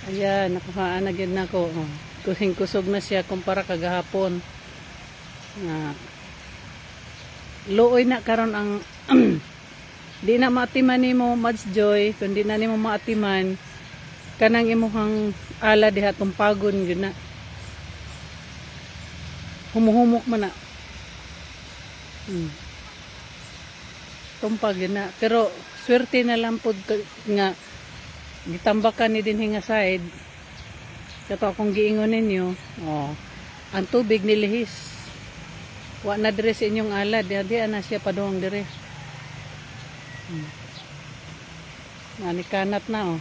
Ayan, nakuhaan na gyud nako. Oh. Kusing kusog na siya kumpara kagahapon. Luoy na karon ang di na maatiman nimo Mads Joy, kundi na nimo maatiman kanang imuhang ala diha tumpagon gyud na. Humuhumok man na. Tumpag yun na. Pero swerte na lang po nga gitambakan ni din nga side. Kato akong giingon ninyo, ang tubig nilihis. Wa na dire sa inyong ala, di na siya padung dire. Kanat na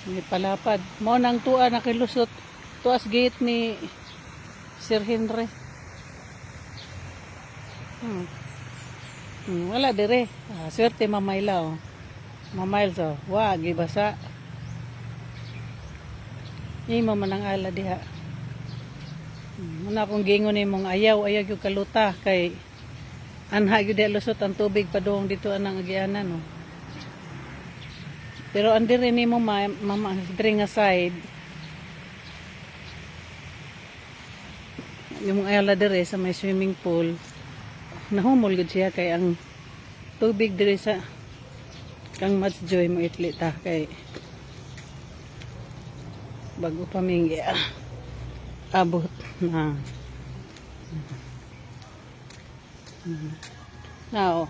Ni palapad. Mao nang tuwa na kilusot. Tuas gate ni Sir Henry. Wala dire. Swerte mamayla Mamiles wag ibasa. Imo man ang ala diha. Muna akong gingon mong ayaw yung kaluta kay anha gyud lusot ang tubig padung dito anang agianan Pero andiri nimo mama dire nga side. Yung ala dire sa may swimming pool nahumol gud siya kay ang tubig dire sa kang Mads Joy mo itli ta kay bago pa mingi abot na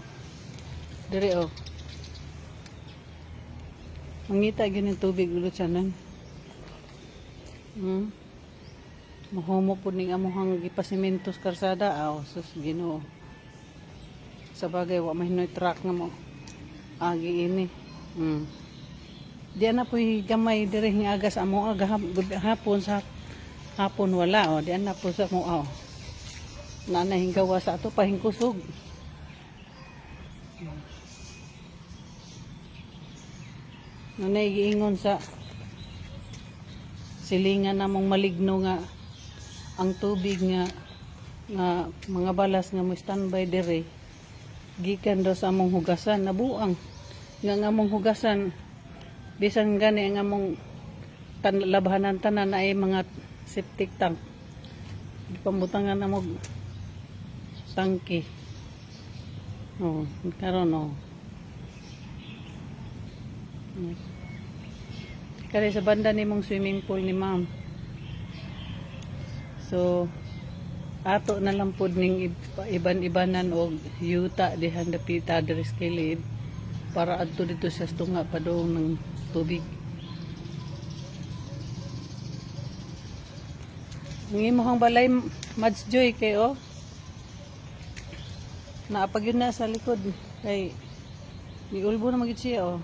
dire mangita gyud ng tubig ulit sanan mahumo po ning amuhang gipasimentos karsada sus Ginoo sa bagay wa mahinoy truck nga mo agi ini di na po gamay dire nga aga sa amo hapon sa hapon wala di na po sa mo nanay gawa sa ato pahingkusog nanay giingon sa silingan namong maligno nga ang tubig nga mga balas nga mo standby dire gikan daw sa among hugasan nabuang nga among hugasan bisan gani ang among labhanan tanan na ay mga septic tank pamutangan na mo tangke karon kaya sa banda nimong swimming pool ni ma'am so ato na lang po ning iban-ibanan og yuta dihan dapita diri sa kilid para adto dito sa tunga padung ng tubig. Ang imong balay Mads Joy kay naapag yun na sa likod kay niulbo na magid siya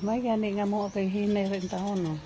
may gani nga mo kay hinay rin taon